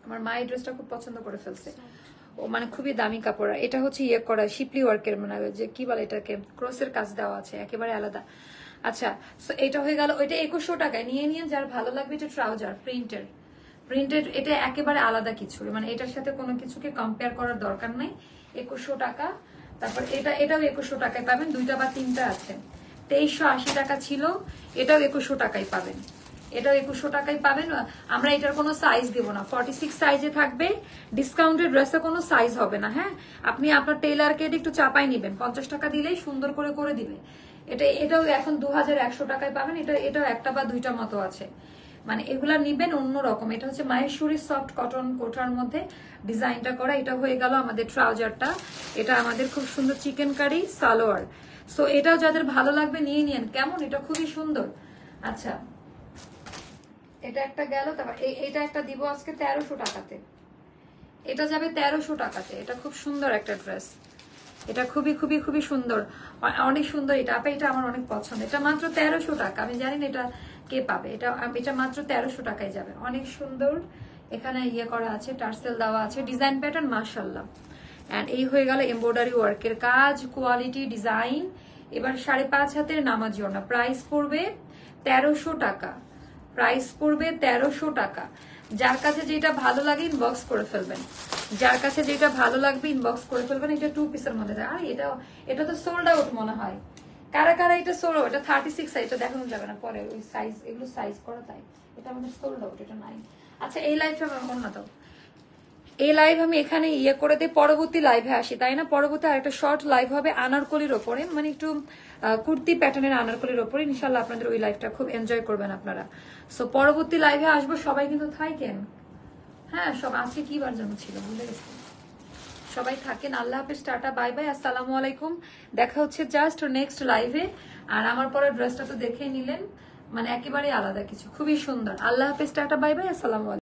আমার মা এই ড্রেসটা খুব পছন্দ করে ফেলছে, ও মানে খুবই দামি কাপড়। এটা হচ্ছে ইয়ে করা শিপলি ওয়ার্কের, মানে যে কি বলে এটাকে, ক্রসের কাজ দেওয়া আছে, একেবারে আলাদা। আচ্ছা, তো এটা হয়ে গেল, ওইটা 2100 টাকায় নিয়ে নিয়ে, যার ভালো লাগবে। এটা ট্রাউজার প্রিন্টেড, এটা একেবারে আলাদা কিছু, মানে এটার সাথে কোনো কিছুকে কম্পেয়ার করার দরকার নাই। 2100 টাকা। তারপর এটাও 2100 টাকায় পাবেন, দুইটা বা তিনটা আছে। 2380 টাকা ছিল, এটাও 2100 টাকায় পাবেন, এটাও 2100 টাকায় পাবেন। আমরা এটার কোনো সাইজ দিব না, 46 সাইজে থাকবে। ডিসকাউন্টেড ড্রেসে কোনো সাইজ হবে না। হ্যাঁ, আপনি আপনার টেইলারকে একটু চাপাই নিবেন, 50 টাকা দিলেই সুন্দর করে দিবে। এটাও এখন 2100 টাকায় পাবেন। এটাও একটা বা দুইটা মতো আছে, মানে এগুলা নিবেন অন্যরকম। এটা হচ্ছে মাহেশ্বরী সফট কটন কোটার মধ্যে ডিজাইনটা করা। এটা হয়ে গেল আমাদের ট্রাউজারটা, এটা আমাদের খুব সুন্দর চিকেন কারি সালোয়ার। সো এটাও যাদের ভালো লাগবে নিয়ে নিন, কেমন, এটা খুবই সুন্দর। আচ্ছা, এটা একটা গেল। তারপর এটা একটা দিব আজকে 1300 টাকাতে, এটা যাবে 1300 টাকাতে। এটা খুব সুন্দর একটা ড্রেস, এটা খুবই খুবই খুবই সুন্দর, অনেক সুন্দর। এটা আমার অনেক পছন্দ। এটা মাত্র 1300 টাকা, আমি জানি না এটা কে পাবে। এটা মাত্র 1300 টাকায় যাবে, অনেক সুন্দর। এখানে ইয়ে করা আছে, টার্সেল দেওয়া আছে, ডিজাইন প্যাটার্ন মাশাআল্লাহ। এন্ড এই হয়ে গেল এমব্রয়ডারি ওয়ার্কের কাজ, কোয়ালিটি, ডিজাইন। এবার 5.5 হাতের নামাজি ওড়না, প্রাইস পড়বে 1300 টাকা, প্রাইস পড়বে 1300 টাকা। যার কাছে যেটা ভালো লাগে ইনবক্স করে ফেলবেন, যার কাছে যেটা ভালো লাগবে ইনবক্স করে ফেলবেন। এটা 2 পিসের মধ্যে, আর এটা তো সোল্ড আউট মনে হয়। কারা কারা এটা সোল্ড আউট, এটা 36 সাইজ, এটা দেখানো যাবে না পরে, ওই সাইজ, এগুলো সাইজ করা, তাই এটা আমাদের সোল্ড আউট, এটা নাই। আচ্ছা, এই লাইফে আমার মনে দাও, এই লাইভ আমি এখানে ইয়ে করে দিই, পরবর্তী লাইভে আসি, তাই না? পরবর্তী আরেকটা শর্ট লাইভ হবে আনারকলির ওপরে, মানে একটু কুর্তি প্যাটার্নের আনারকলির ওপরে। ইনশাল্লাহ আপনাদের ওই লাইভটা খুব এনজয় করবেন আপনারা। সো পরবর্তী লাইভে আসবো, সবাই কিন্তু থাকেন। হ্যাঁ, সব আজকে কি বার যেন ছিল ভুলে গেছি। সবাই থাকেন, আল্লাহ হাফেজ, টাটা, বাই বাই, আসসালামু আলাইকুম। দেখা হচ্ছে জাস্ট নেক্সট লাইভে। আর আমার পরে ড্রেসটা তো দেখে নিলেন, মানে একেবারে আলাদা কিছু, খুবই সুন্দর। আল্লাহ হাফেজ, টাটা, বাই বাই, আসসালামু আলাইকুম।